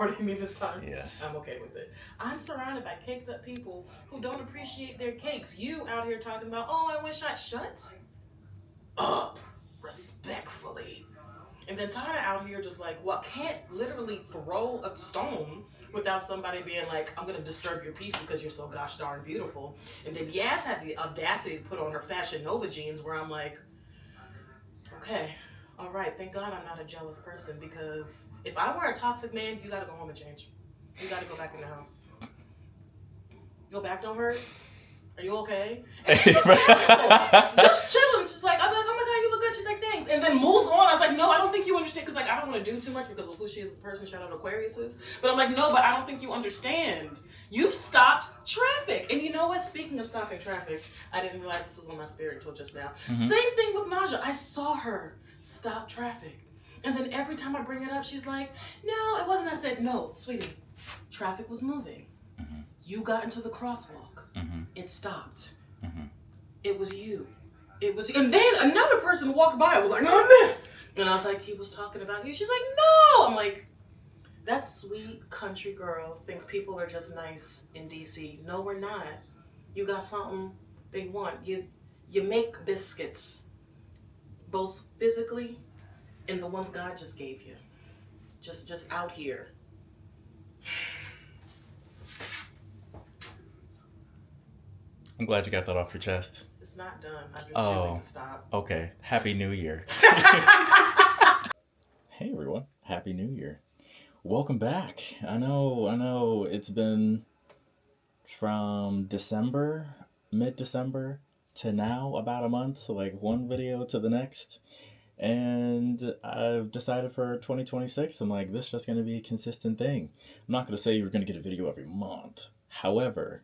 Pardon me this time. Yes. I'm okay with it. I'm surrounded by caked up people who don't appreciate their cakes. You out here talking about, oh, I wish I shut up respectfully. And then Tana out here just like, well, can't literally throw a stone without somebody being like, I'm gonna disturb your peace because you're so gosh darn beautiful. And then Yas had the audacity to put on her Fashion Nova jeans where I'm like, okay, all right, thank God I'm not a jealous person because if I were a toxic man, you gotta go home and change. You gotta go back in the house. Your back don't hurt? Are you okay? And she's just casual, just chilling. She's like, I'm like, oh my God, you look good. She's like, thanks. And then moves on. I was like, no, I don't think you understand. Because like, I don't want to do too much because of who she is as a person. Shout out Aquariuses. But I'm like, no, but I don't think you understand. You've stopped traffic. And you know what? Speaking of stopping traffic, I didn't realize this was on my spirit until just now. Mm-hmm. Same thing with Naja. I saw her stop traffic. And then every time I bring it up, she's like, no, it wasn't. I said, no, sweetie, traffic was moving. Mm-hmm. You got into the crosswalk. Mm-hmm. It stopped. Mm-hmm. It was you. It was, and then another person walked by. I was like, oh man. And I was like, he was talking about you. She's like, no. I'm like, that sweet country girl thinks people are just nice in DC. No, we're not. You got something they want. You make biscuits, both physically and the ones God just gave you. Just out here. I'm glad you got that off your chest. It's not done. I'm just choosing to stop. Okay. Happy New Year. Hey everyone. Happy New Year. Welcome back. I know it's been from December, mid-December to now about a month, like one video to the next. And I've decided for 2026, I'm like, this is just going to be a consistent thing. I'm not going to say you're going to get a video every month. However,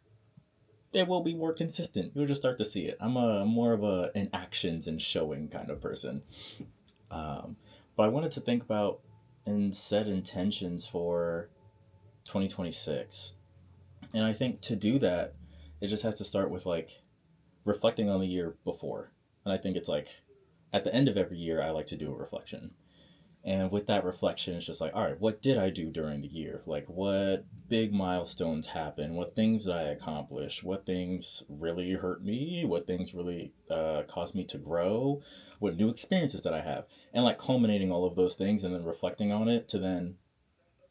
it will be more consistent. You'll just start to see it. I'm more of an actions and showing kind of person. But I wanted to think about and set intentions for 2026. And I think to do that, it just has to start with like reflecting on the year before. And I think it's like at the end of every year, I like to do a reflection. And with that reflection, it's just like, all right, what did I do during the year? Like, what big milestones happened? What things did I accomplish? What things really hurt me? What things really caused me to grow? What new experiences did I have? And like culminating all of those things and then reflecting on it to then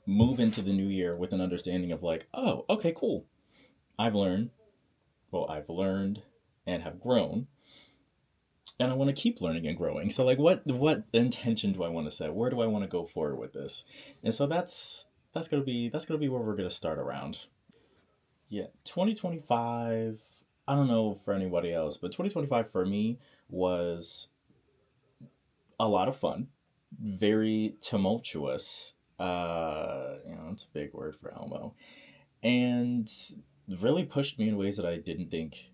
move into the new year with an understanding of like, oh, okay, cool. I've learned and have grown, and I want to keep learning and growing. So like what intention do I want to set? Where do I want to go forward with this? And so that's gonna be where we're gonna start around. Yeah. 2025, I don't know for anybody else, but 2025 for me was a lot of fun, very tumultuous. It's a big word for Elmo. And really pushed me in ways that I didn't think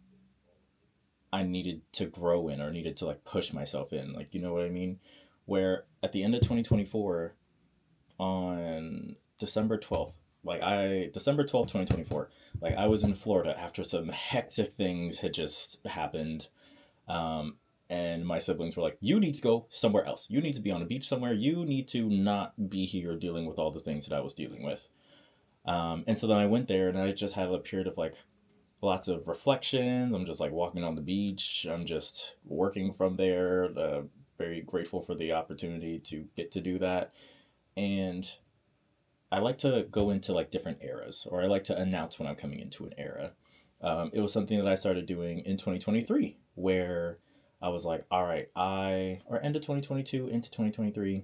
I needed to grow in or needed to like push myself in. Like, you know what I mean? Where at the end of 2024, on December 12th, December 12th, 2024, like I was in Florida after some hectic things had just happened. And my siblings were like, you need to go somewhere else. You need to be on a beach somewhere. You need to not be here dealing with all the things that I was dealing with. And so then I went there and I just had a period of like lots of reflections. I'm just like walking on the beach. I'm just working from there. Very grateful for the opportunity to get to do that. And I like to go into like different eras, or I like to announce when I'm coming into an era. It was something that I started doing in 2023, where I was like, all right, or end of 2022 into 2023.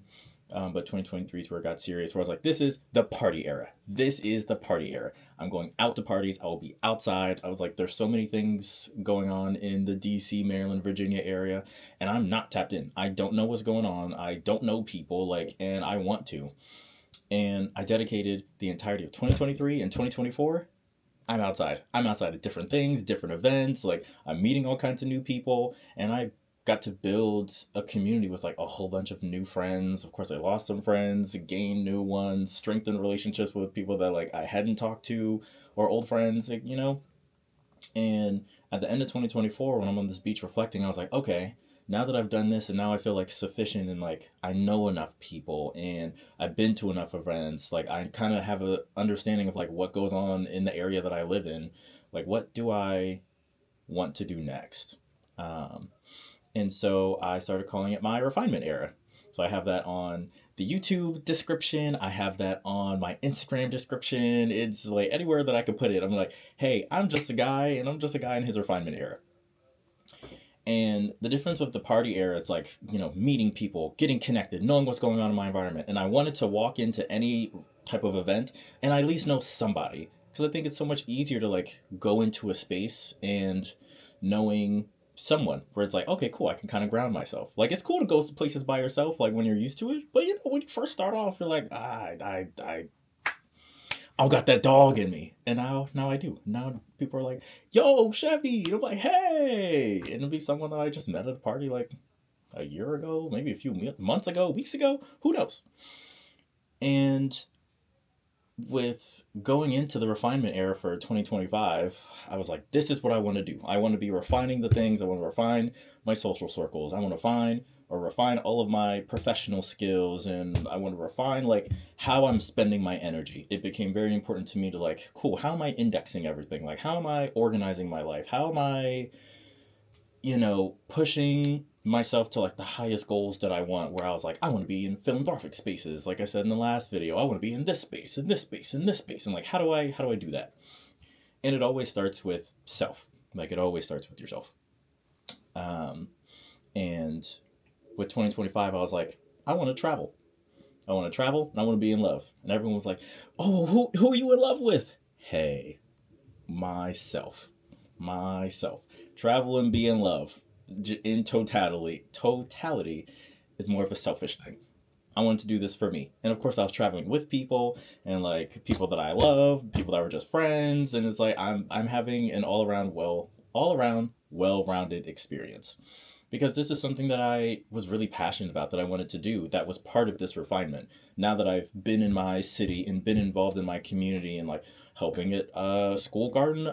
But 2023 is where it got serious, where I was like, this is the party era. This is the party era. I'm going out to parties. I will be outside. I was like, there's so many things going on in the DC, Maryland, Virginia area, and I'm not tapped in. I don't know what's going on. I don't know people, and I want to. And I dedicated the entirety of 2023 and 2024. I'm outside. I'm outside of different things, different events. Like, I'm meeting all kinds of new people, and I got to build a community with like a whole bunch of new friends. Of course, I lost some friends, gained new ones, strengthened relationships with people that like I hadn't talked to, or old friends, And at the end of 2024, when I'm on this beach reflecting, I was like, okay, now that I've done this and now I feel like sufficient and like I know enough people and I've been to enough events, like I kind of have a understanding of like what goes on in the area that I live in. Like what do I want to do next? Um, and so I started calling it my refinement era. So I have that on the YouTube description. I have that on my Instagram description. It's like anywhere that I could put it. I'm like, hey, I'm just a guy and I'm just a guy in his refinement era. And the difference with the party era, it's like, meeting people, getting connected, knowing what's going on in my environment. And I wanted to walk into any type of event and I at least know somebody. Because I think it's so much easier to like go into a space and knowing someone where it's like, okay, cool, I can kind of ground myself. Like it's cool to go to places by yourself, like when you're used to it. But when you first start off, you're like, I got that dog in me, and now I do. Now people are like, "Yo, Chevy," and I'm like, "Hey," and it'll be someone that I just met at a party like a year ago, maybe a few months ago, weeks ago, who knows? And with going into the refinement era for 2025, I was like, this is what I want to do. I want to be refining the things. I want to refine my social circles. I want to find or refine all of my professional skills, and I want to refine like how I'm spending my energy. It became very important to me to like, cool, how am I indexing everything? Like how am I organizing my life? How am I pushing myself to like the highest goals that I want, where I was like, I want to be in philanthropic spaces, like I said in the last video. I want to be in this space, in this space, in this space. And like how do I do that? And it always starts with self. Like it always starts with yourself. Um and with 2025, I was like, I want to travel. I want to travel and I want to be in love. And everyone was like, oh, who are you in love with? Hey, myself. Myself. Travel and be in love in totality is more of a selfish thing. I wanted to do this for me. And of course I was traveling with people and like people that I love, people that were just friends, and it's like I'm having an all around well-rounded experience. Because this is something that I was really passionate about, that I wanted to do, that was part of this refinement. Now that I've been in my city and been involved in my community and like helping at school garden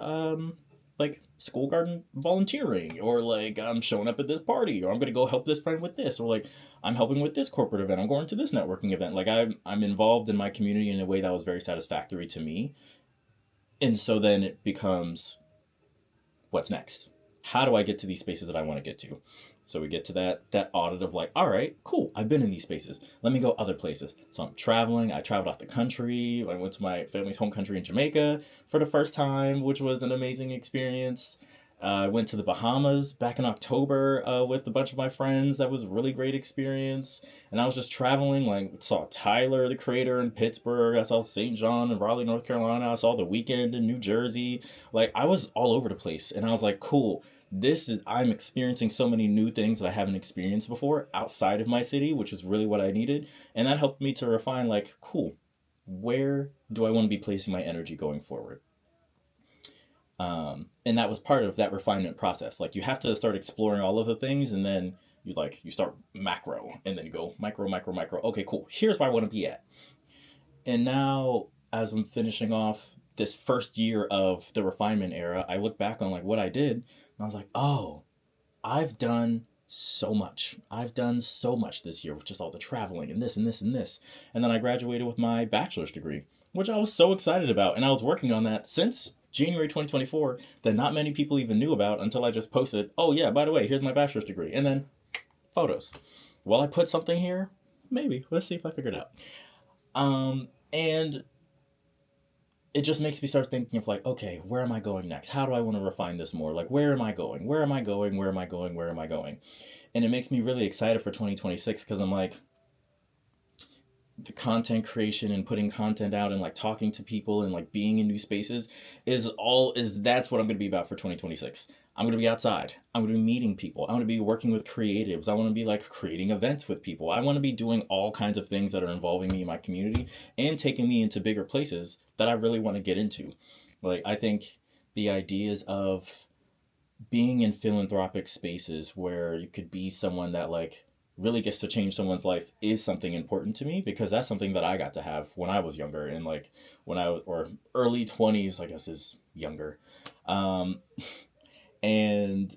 volunteering, or like I'm showing up at this party, or I'm gonna go help this friend with this, or like I'm helping with this corporate event, I'm going to this networking event. Like I'm involved in my community in a way that was very satisfactory to me. And so then it becomes, what's next? How do I get to these spaces that I want to get to? So we get to that audit of like, all right, cool, I've been in these spaces. Let me go other places. So I'm traveling. I traveled off the country. I went to my family's home country in Jamaica for the first time, which was an amazing experience. I went to the Bahamas back in October with a bunch of my friends. That was a really great experience. And I was just traveling, like saw Tyler, the Creator, in Pittsburgh. I saw St. John in Raleigh, North Carolina. I saw The Weekend in New Jersey. Like I was all over the place, and I was like, cool. I'm experiencing so many new things that I haven't experienced before outside of my city, which is really what I needed. And that helped me to refine, like, cool, where do I want to be placing my energy going forward? And that was part of that refinement process. Like you have to start exploring all of the things, and then you start macro, and then you go micro, micro, micro. Okay, cool. Here's where I want to be at. And now, as I'm finishing off this first year of the refinement era, I look back on like what I did, and I was like, oh, I've done so much. I've done so much this year with just all the traveling and this and this and this. And then I graduated with my bachelor's degree, which I was so excited about. And I was working on that since January 2024 that not many people even knew about until I just posted, oh, yeah, by the way, here's my bachelor's degree. And then photos. Will I put something here? Maybe. Let's see if I figure it out. And it just makes me start thinking of like, okay, where am I going next? How do I want to refine this more? Like, where am I going? Where am I going? Where am I going? Where am I going? And it makes me really excited for 2026 because I'm like, the content creation and putting content out and like talking to people and like being in new spaces is that's what I'm going to be about for 2026. I'm going to be outside. I'm going to be meeting people. I want to be working with creatives. I want to be like creating events with people. I want to be doing all kinds of things that are involving me in my community and taking me into bigger places that I really want to get into. Like I think the ideas of being in philanthropic spaces where you could be someone that like really gets to change someone's life is something important to me, because that's something that I got to have when I was younger, and like when I was, or early 20s I guess is younger. um and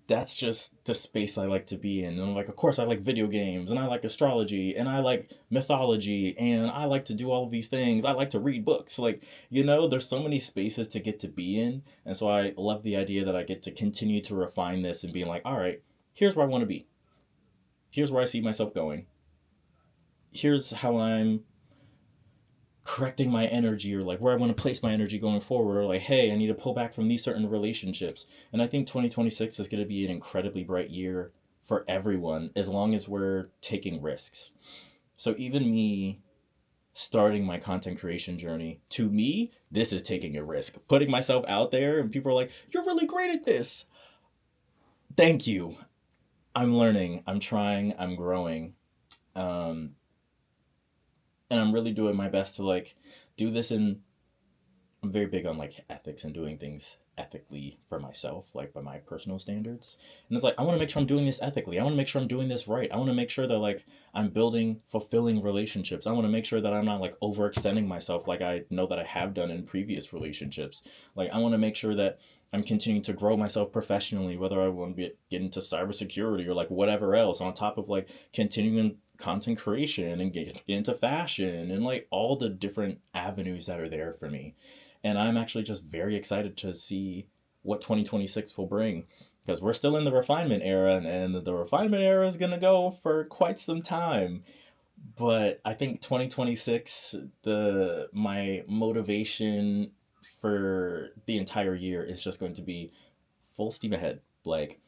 that's just the space I like to be in. And I'm like, of course, I like video games, and I like astrology, and I like mythology, and I like to do all of these things. I like to read books. Like, there's so many spaces to get to be in. And so I love the idea that I get to continue to refine this and being like, all right, here's where I want to be. Here's where I see myself going. Here's how I'm correcting my energy, or like where I want to place my energy going forward, or like, hey, I need to pull back from these certain relationships. And I think 2026 is going to be an incredibly bright year for everyone as long as we're taking risks. So even me starting my content creation journey, to me, this is taking a risk. Putting myself out there and people are like, "You're really great at this." Thank you. I'm learning, I'm trying, I'm growing. Um and I'm really doing my best to like do this in I'm very big on like ethics and doing things ethically for myself, like by my personal standards. And it's like I want to make sure I'm doing this ethically. I want to make sure I'm doing this right. I want to make sure that like I'm building fulfilling relationships. I want to make sure that I'm not like overextending myself like I know that I have done in previous relationships. Like I want to make sure that I'm continuing to grow myself professionally, whether I want to get into cybersecurity or like whatever else, on top of like continuing content creation and get into fashion and like all the different avenues that are there for me. And I'm actually just very excited to see what 2026 will bring, because we're still in the refinement era, and the refinement era is going to go for quite some time. But I think 2026, the my motivation for the entire year is just going to be full steam ahead. Like,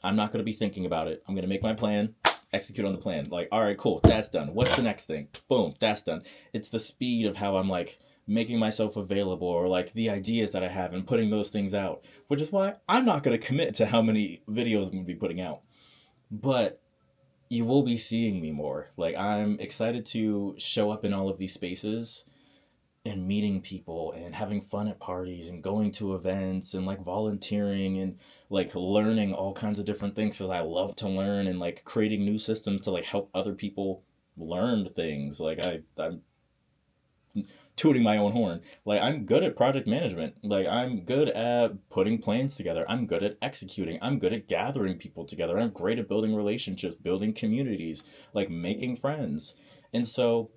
I'm not going to be thinking about it. I'm going to make my plan, execute on the plan. Like, all right, cool, that's done. What's the next thing? Boom, that's done. It's the speed of how I'm like making myself available, or like the ideas that I have and putting those things out, which is why I'm not going to commit to how many videos I'm going to be putting out. But you will be seeing me more. Like, I'm excited to show up in all of these spaces and meeting people and having fun at parties and going to events and like volunteering and like learning all kinds of different things, because I love to learn, and like creating new systems to like help other people learn things. Like I'm tooting my own horn. Like, I'm good at project management. Like, I'm good at putting plans together. I'm good at executing. I'm good at gathering people together. I'm great at building relationships, building communities, like making friends. And so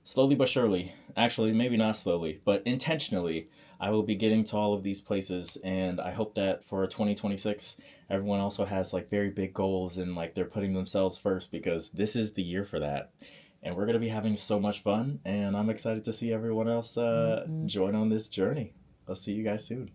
slowly but surely, actually, maybe not slowly, but intentionally, I will be getting to all of these places. And I hope that for 2026, everyone also has like very big goals and like they're putting themselves first, because this is the year for that. And we're going to be having so much fun. And I'm excited to see everyone else join on this journey. I'll see you guys soon.